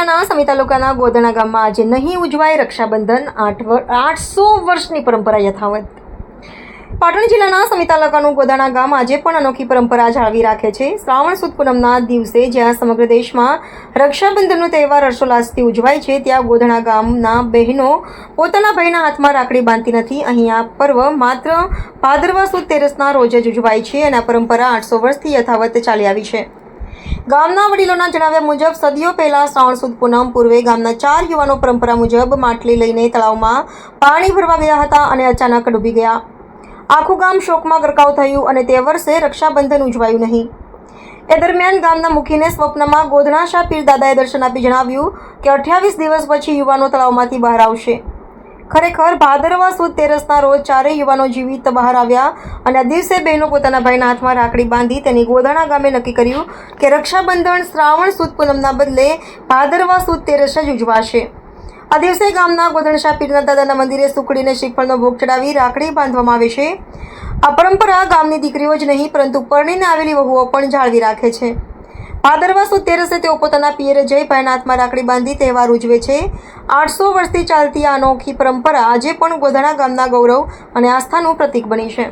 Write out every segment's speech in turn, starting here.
જિલ્લાના સમી તાલુકાના ગોધણા ગામમાં આજે નહીં ઉજવાય રક્ષાબંધન 800 વર્ષની પરંપરા યથાવત। પાટણ જિલ્લાના સમી તાલુકાનું ગોધણા ગામ આજે પણ અનોખી પરંપરા જાળવી રાખે છે। શ્રાવણ સુદ પૂનમના દિવસે જ્યાં સમગ્ર દેશમાં રક્ષાબંધનનો તહેવાર હર્ષોલ્લાસથી ઉજવાય છે, ત્યાં ગોધણા ગામના બહેનો પોતાના ભાઈના હાથમાં રાખડી બાંધતી નથી। અહીં આ પર્વ માત્ર ભાદરવા સુદ તેરસના રોજ જ ઉજવાય છે અને આ પરંપરા 800 વર્ષથી યથાવત ચાલી આવી છે। ગામના વડીલોના જણાવ્યા મુજબ સદીઓ પહેલા શ્રાવણ સુદ પૂનમ પૂર્વે ગામના 4 યુવાનો પરંપરા મુજબ માટલી લઈને તળાવમાં પાણી ભરવા ગયા હતા અને અચાનક ડૂબી ગયા। આખું ગામ શોકમાં ગરકાવ થયું અને તે વર્ષે રક્ષાબંધન ઉજવાયું નહીં। એ દરમિયાન ગામના મુખીને સ્વપ્નમાં ગોધણા શાહ પીર દાદાએ દર્શન આપી જણાવ્યું કે 28 દિવસ પછી યુવાનો તળાવમાંથી બહાર આવશે। ખરેખર ભાદરવા સુદ તેરસના રોજ 4 યુવાનો જીવિત બહાર આવ્યા અને આ દિવસે બહેનો પોતાના ભાઈના હાથમાં રાખડી બાંધી તેની ગોધણા ગામે નક્કી કર્યું કે રક્ષાબંધન શ્રાવણ સુદ પૂનમના બદલે ભાદરવા સુદ તેરસ જ ઉજવાશે। આ દિવસે ગામના ગોધણા શાહ પીરના દાદાના મંદિરે સુખડીને શ્રીફળનો ભોગ ચડાવી રાખડી બાંધવામાં આવે છે। આ પરંપરા ગામની દીકરીઓ જ નહીં પરંતુ પરણીને આવેલી વહુઓ પણ જાળવી રાખે છે। ભાદરવા સુદ તેરસે તેઓ પોતાના પિયરે જઈ ભાઈના હાથમાં રાખડી બાંધી તહેવાર ઉજવે છે। 800 વર્ષથી ચાલતી આ અનોખી પરંપરા આજે પણ ગોધણા ગામના ગૌરવ અને આસ્થાનું પ્રતીક બની છે।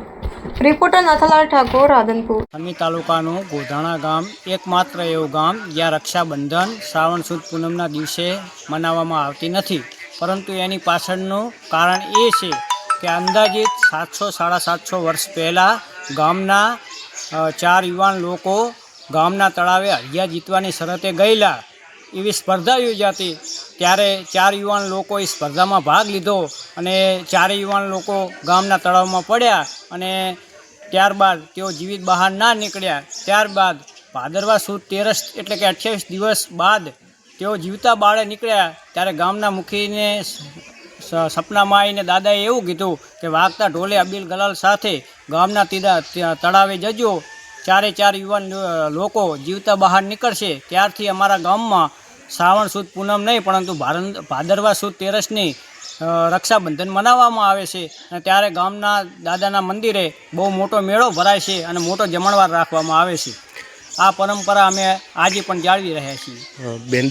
રિપોર્ટર નાથાલાલ ઠાકોર, રાધનપુર। સમી તાલુકાનું ગોધણા ગામ એકમાત્ર એવું ગામ જ્યાં રક્ષાબંધન શ્રાવણ સુદ પૂનમના દિવસે મનાવવામાં આવતી નથી, પરંતુ એની પાછળનું કારણ એ છે કે અંદાજિત 700-750 વર્ષ પહેલાં ગામના 4 યુવાન લોકો ગામના તળાવે હળિયા જીતવાની શરતે ગયેલા। એવી સ્પર્ધા યોજાતી, ત્યારે 4 યુવાન લોકો એ સ્પર્ધામાં ભાગ લીધો અને 4 યુવાન લોકો ગામના તળાવમાં પડ્યા અને ત્યારબાદ તેઓ જીવિત બહાર ના નીકળ્યા। ત્યારબાદ ભાદરવા સુદ તેરસ એટલે કે 28 દિવસ બાદ તેઓ જીવતા બાળે નીકળ્યા। ત્યારે ગામના મુખીને સપનામાં આવીને દાદાએ એવું કીધું કે વાગતા ઢોલે અબીલ ગલાલ સાથે ગામના તળાવે જજો, 4 યુવાન લોકો જીવતા બહાર નીકળશે। ત્યારથી અમારા ગામમાં શ્રાવણ સુદ પૂનમ નહીં પરંતુ ભાદરવા સુદ તેરસની રક્ષાબંધન મનાવવામાં આવે છે અને ત્યારે ગામના દાદાના મંદિરે બહુ મોટો મેળો ભરાય છે અને મોટો જમણવાર રાખવામાં આવે છે। આ પરંપરા અમે આજે પણ જાળવી રહ્યા છીએ। બેન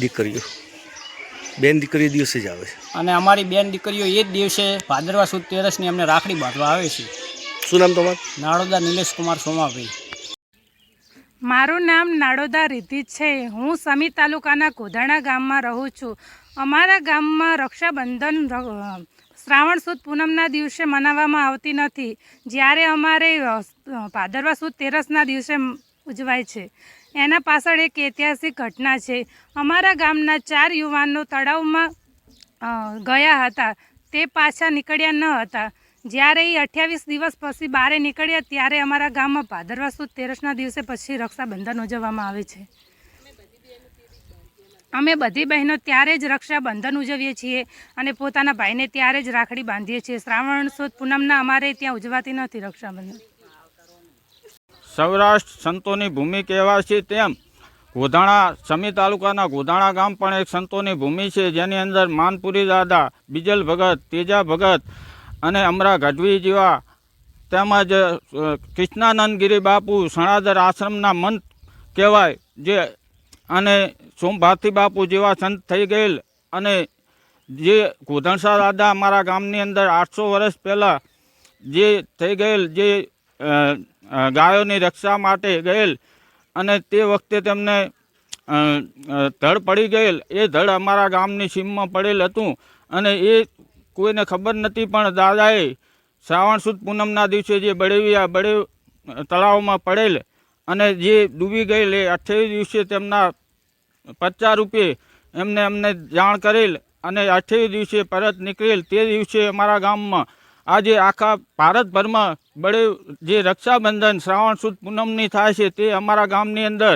દીકરીઓ દિવસે જ આવે છે અને અમારી બેન દીકરીઓ એ જ દિવસે ભાદરવા સુદ તેરસની અમને રાખડી બાંધવા આવે છે। શું નામ તમારું? નાડોદા નિલેશ કુમાર સોમાભાઈ। મારું નામ નાડોદા રિદ્ધિ છે। હું સમી તાલુકાના ગોધણા ગામમાં રહું છું। અમારા ગામમાં રક્ષાબંધન શ્રાવણ સુદ પૂનમના દિવસે મનાવવામાં આવતી નથી, જ્યારે અમારે ભાદરવા સુદ તેરસના દિવસે ઉજવાય છે। એના પાછળ એક ઐતિહાસિક ઘટના છે। અમારા ગામના 4 યુવાનો તળાવમાં ગયા હતા, તે પાછા નીકળ્યા ન હતા। જ્યારે એ 28 દિવસ પછી બહાર નીકળ્યા ત્યારે અમારા ગામમાં ભાદરવા સુદ તેરસના દિવસે પછી રક્ષાબંધન ઉજવવામાં આવે છે। અમે બધી બહેનો ત્યારે જ રક્ષાબંધન ઉજવીએ છીએ અને પોતાના ભાઈને ત્યારે જ રાખડી બાંધીએ છીએ। શ્રાવણ સુદ પૂનમના અમારે ત્યાં ઉજવાતી નથી રક્ષાબંધન। સૌરાષ્ટ્ર સંતોની ભૂમિ કહેવાય છે, તેમ ગોધણા સમી તાલુકાના ગોધણા ગામ પણ એક સંતોની ભૂમિ છે, જેની અંદર માનપુરી દાદા, બીજલ ભગત, તેજા ભગત અને અમરા ગઢવી જેવા તેમજ કૃષ્ણાનંદગીરી બાપુ સણાદર આશ્રમના મંત કહેવાય જે અને સોમભારતી બાપુ જેવા સંત થઈ ગયેલ અને જે ગોધણસા દાદા અમારા ગામની અંદર 800 વર્ષ પહેલાં જે થઈ ગયેલ, જે ગાયોની રક્ષા માટે ગયેલ અને તે વખતે તેમને ધડ પડી ગયેલ, એ ધડ અમારા ગામની સીમમાં પડેલ હતું અને એ કોઈને ખબર નથી, પણ દાદાએ શ્રાવણ સુદ પૂનમના દિવસે જે બળેવ તળાવમાં પડેલ અને જે ડૂબી ગયેલ એ 28 દિવસે તેમના 50 રૂપિયે અમને જાણ કરેલ અને 28 દિવસે પરત નીકળેલ। તે દિવસે અમારા ગામમાં આજે આખા ભારતભરમાં બળેવ જે રક્ષાબંધન શ્રાવણ સુદ પૂનમની થાય છે તે અમારા ગામની અંદર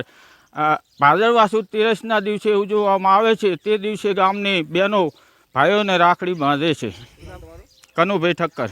ભાદરવા સુદ તેરસના દિવસે ઉજવવામાં આવે છે। તે દિવસે ગામની બહેનો ભાઈઓને રાખડી બાંધે છે। કનુભાઈ ઠક્કર।